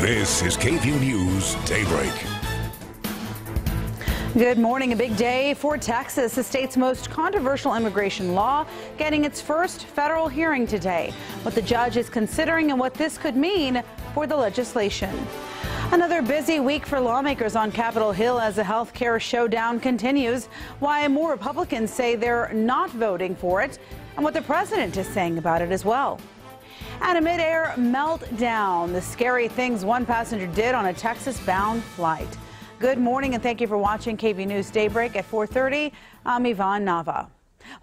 This is KVUE News Daybreak. Good morning. A big day for Texas, the state's most controversial immigration law, getting its first federal hearing today. What the judge is considering and what this could mean for the legislation. Another busy week for lawmakers on Capitol Hill as the health care showdown continues. Why more Republicans say they're not voting for it, and what the president is saying about it as well. And a mid-air meltdown, the scary things one passenger did on a Texas-bound flight. Good morning and thank you for watching KVUE News Daybreak at 4:30. I'm Yvonne Nava.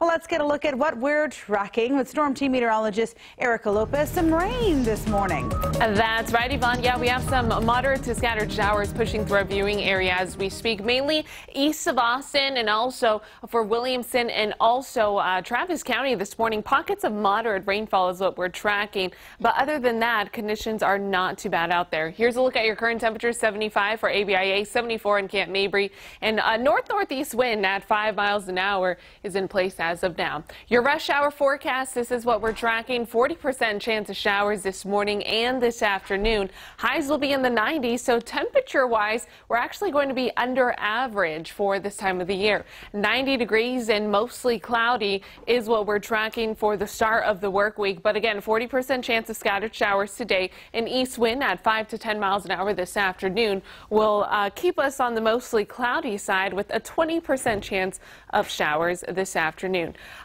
Well, let's get a look at what we're tracking with Storm Team meteorologist Erica Lopez. Some rain this morning. That's right, Yvonne. Yeah, we have some moderate to scattered showers pushing through our viewing area as we speak, mainly east of Austin and also for Williamson and also Travis County this morning. Pockets of moderate rainfall is what we're tracking. But other than that, conditions are not too bad out there. Here's a look at your current temperature: 75 for ABIA, 74 in Camp Mabry, and north-northeast wind at 5 miles an hour is in place as of now. Your rush hour forecast, this is what we're tracking. 40% chance of showers this morning and this afternoon. Highs will be in the 90s, so temperature-wise, we're actually going to be under average for this time of the year. 90 degrees and mostly cloudy is what we're tracking for the start of the work week. But again, 40% chance of scattered showers today. An east wind at 5 to 10 miles an hour this afternoon will keep us on the mostly cloudy side with a 20% chance of showers this afternoon.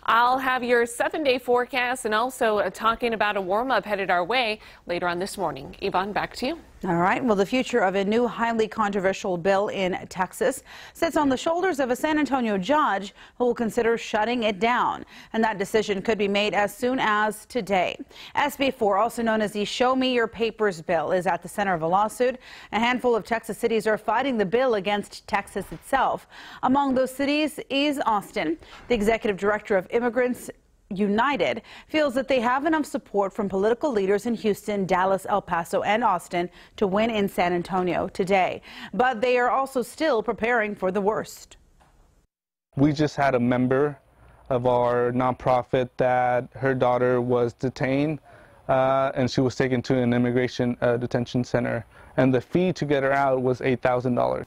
I'll have your 7-day forecast and also talking about a warm-up headed our way later on this morning. Yvonne, back to you. All right. Well, the future of a new highly controversial bill in Texas sits on the shoulders of a San Antonio judge who will consider shutting it down. And that decision could be made as soon as today. SB 4, also known as the Show Me Your Papers bill, is at the center of a lawsuit. A handful of Texas cities are fighting the bill against Texas itself. Among those cities is Austin. The executive director of Immigrants United feels that they have enough support from political leaders in Houston, Dallas, El Paso, and Austin to win in San Antonio today. But they are also still preparing for the worst. We just had a member of our nonprofit that her daughter was detained and she was taken to an immigration detention center, and the fee to get her out was $8,000.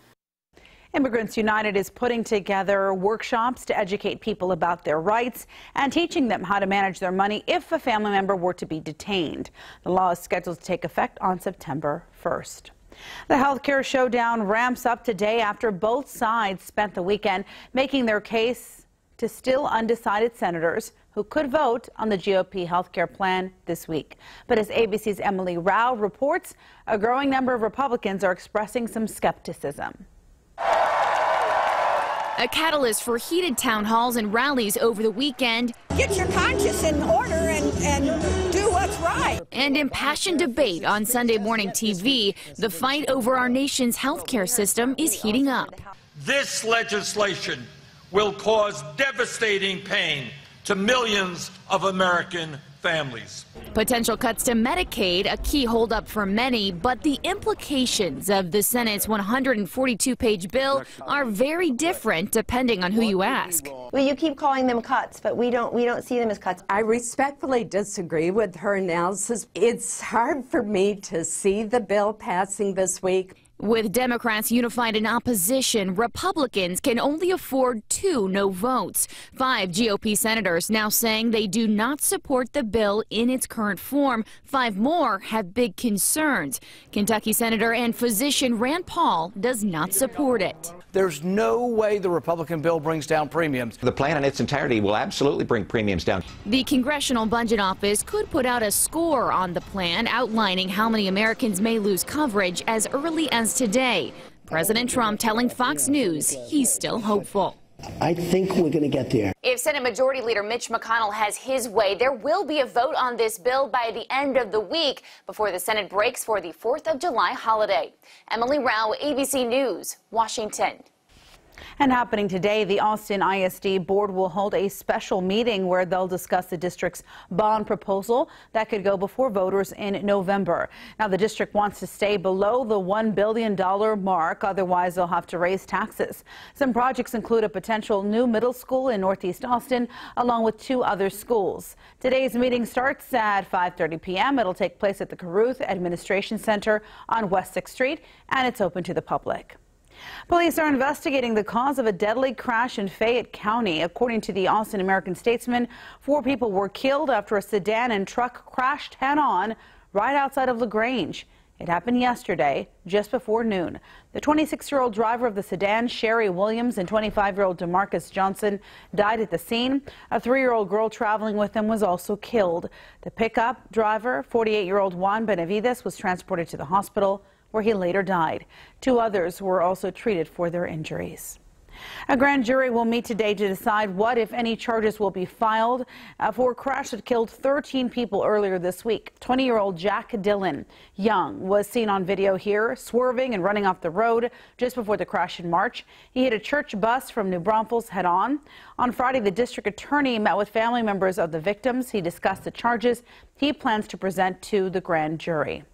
Immigrants United is putting together workshops to educate people about their rights and teaching them how to manage their money if a family member were to be detained. The law is scheduled to take effect on September 1st. The healthcare showdown ramps up today after both sides spent the weekend making their case to still undecided senators who could vote on the GOP healthcare plan this week. But as ABC's Emily Rao reports, a growing number of Republicans are expressing some skepticism. A catalyst for heated town halls and rallies over the weekend. Get your conscience in order and do what's right. And impassioned debate on Sunday morning TV. The fight over our nation's health care system is heating up. This legislation will cause devastating pain to millions of American families. Potential cuts to Medicaid, a key holdup for many, but the implications of the Senate's 142-page bill are very different depending on who you ask. Well, you keep calling them cuts, but we don't see them as cuts. I respectfully disagree with her analysis. It's hard for me to see the bill passing this week. With Democrats unified in opposition, Republicans can only afford 2 no votes. 5 GOP senators now saying they do not support the bill in its current form. 5 more have big concerns. Kentucky Senator and physician Rand Paul does not support it. There's no way the Republican bill brings down premiums. The plan in its entirety will absolutely bring premiums down. The Congressional Budget Office could put out a score on the plan outlining how many Americans may lose coverage as early as today. President Trump telling Fox News he's still hopeful. I think we're going to get there. If Senate Majority Leader Mitch McConnell has his way, there will be a vote on this bill by the end of the week before the Senate breaks for the 4th of July holiday. Emily Rao, ABC News, Washington. And happening today, the Austin ISD board will hold a special meeting where they'll discuss the district's bond proposal that could go before voters in November. Now, the district wants to stay below the $1 billion mark. Otherwise, they'll have to raise taxes. Some projects include a potential new middle school in Northeast Austin, along with 2 other schools. Today's meeting starts at 5:30 p.m. It'll take place at the KVUE Administration Center on West 6th Street, and it's open to the public. Police are investigating the cause of a deadly crash in Fayette County. According to the Austin American-Statesman, 4 people were killed after a sedan and truck crashed head-on right outside of LaGrange. It happened yesterday, just before noon. The 26-year-old driver of the sedan, Sherry Williams, and 25-year-old DeMarcus Johnson died at the scene. A 3-year-old girl traveling with them was also killed. The pickup driver, 48-year-old Juan Benavides, was transported to the hospital, where he later died. 2 others were also treated for their injuries. A grand jury will meet today to decide what, if any, charges will be filed for a crash that killed 13 people earlier this week. 20-year-old Jack Dillon Young was seen on video here, swerving and running off the road just before the crash in March. He hit a church bus from New Braunfels head-on. On Friday, the district attorney met with family members of the victims. He discussed the charges he plans to present to the grand jury.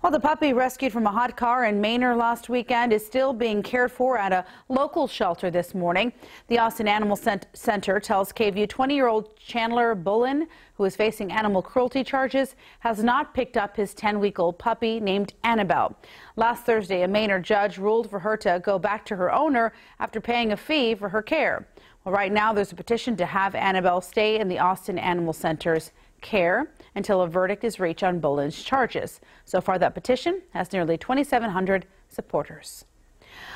Well, the puppy rescued from a hot car in Manor last weekend is still being cared for at a local shelter this morning. The Austin Animal Center tells KVUE 20-year-old Chandler Bullen, who is facing animal cruelty charges, has not picked up his 10-week-old puppy named Annabelle. Last Thursday, a Manor judge ruled for her to go back to her owner after paying a fee for her care. Well, right now, there's a petition to have Annabelle stay in the Austin Animal Center's care until a verdict is reached on Bullen's charges. So far, that petition has nearly 2,700 supporters.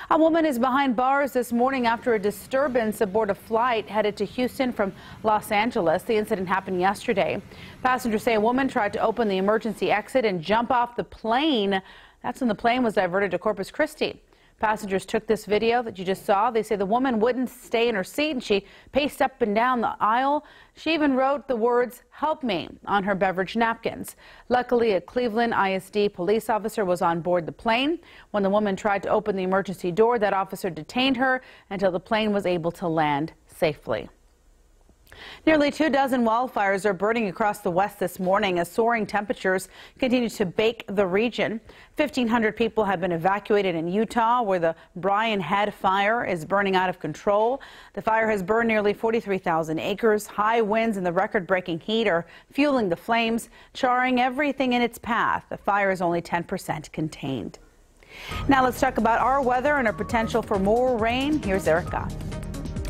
A woman is behind bars this morning after a disturbance aboard a flight headed to Houston from Los Angeles. The incident happened yesterday. Passengers say a woman tried to open the emergency exit and jump off the plane. That's when the plane was diverted to Corpus Christi. Passengers took this video that you just saw. They say the woman wouldn't stay in her seat and she paced up and down the aisle. She even wrote the words, "Help me," on her beverage napkins. Luckily, a Cleveland ISD police officer was on board the plane. When the woman tried to open the emergency door, that officer detained her until the plane was able to land safely. Nearly 24 wildfires are burning across the west this morning as soaring temperatures continue to bake the region. 1,500 people have been evacuated in Utah, where the Bryan Head fire is burning out of control. The fire has burned nearly 43,000 acres. High winds and the record-breaking heat are fueling the flames, charring everything in its path. The fire is only 10% contained. Now let's talk about our weather and our potential for more rain. Here's Erica.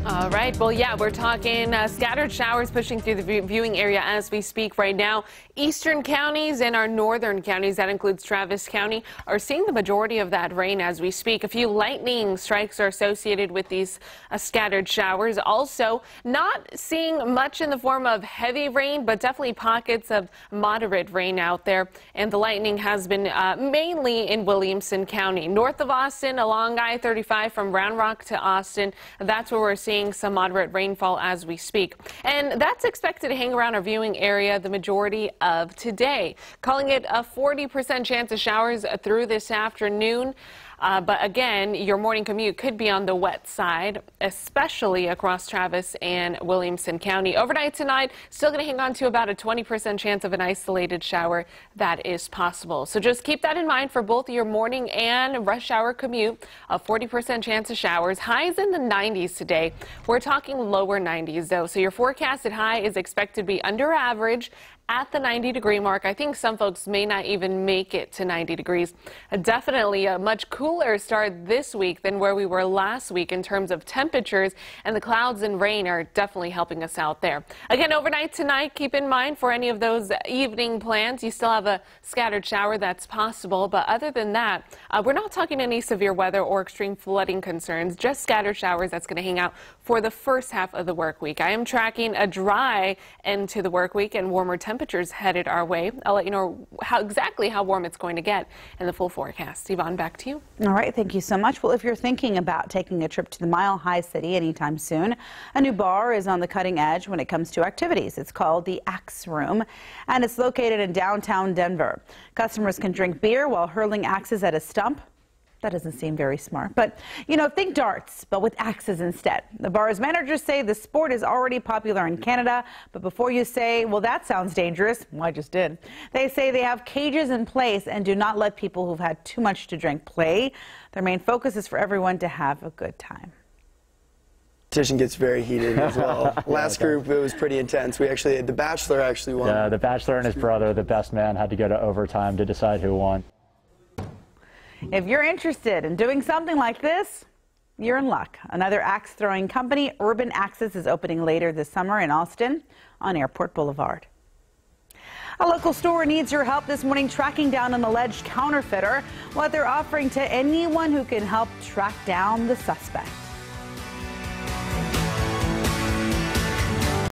All right. Well, yeah, we're talking scattered showers pushing through the viewing area as we speak right now. Eastern counties and our northern counties, that includes Travis County, are seeing the majority of that rain as we speak. A few lightning strikes are associated with these scattered showers. Also, not seeing much in the form of heavy rain, but definitely pockets of moderate rain out there. And the lightning has been mainly in Williamson County. North of Austin, along I-35 from Round Rock to Austin, that's where we're seeing some moderate rainfall as we speak. And that's expected to hang around our viewing area the majority of today. Calling it a 40% chance of showers through this afternoon. But again, your morning commute could be on the wet side, especially across Travis and Williamson County. Overnight tonight, still going to hang on to about a 20% chance of an isolated shower. That is possible. So just keep that in mind for both your morning and rush hour commute. A 40% chance of showers. Highs in the 90s today. We're talking lower 90s, though. So your forecasted high is expected to be under average at the 90-degree mark. I think some folks may not even make it to 90 degrees. Definitely a much cooler start this week than where we were last week in terms of temperatures, and the clouds and rain are definitely helping us out there. Again, overnight tonight, keep in mind for any of those evening plans, you still have a scattered shower that's possible, but other than that, we're not talking any severe weather or extreme flooding concerns, just scattered showers that's going to hang out for the first half of the work week. I am tracking a dry end to the work week and warmer temperatures headed our way. I'll let you know exactly how warm it's going to get in the full forecast. Yvonne, back to you. All right, thank you so much. Well, if you're thinking about taking a trip to the Mile High City anytime soon, a new bar is on the cutting edge when it comes to activities. It's called the Axe Room, and it's located in downtown Denver. Customers can drink beer while hurling axes at a stump That doesn't seem very smart. But, you know, think darts, but with axes instead. The bar's managers say the sport is already popular in Canada. But before you say, well, that sounds dangerous, well, I just did. They say they have cages in place and do not let people who've had too much to drink play. Their main focus is for everyone to have a good time. Competition gets very heated as well. Last group, it was pretty intense. The Bachelor actually won. Yeah, the Bachelor and his brother, the best man, had to go to overtime to decide who won. If you're interested in doing something like this, you're in luck. Another axe throwing company, Urban Axes, is opening later this summer in Austin on Airport Boulevard. A local store needs your help this morning tracking down an alleged counterfeiter. What they're offering to anyone who can help track down the suspect.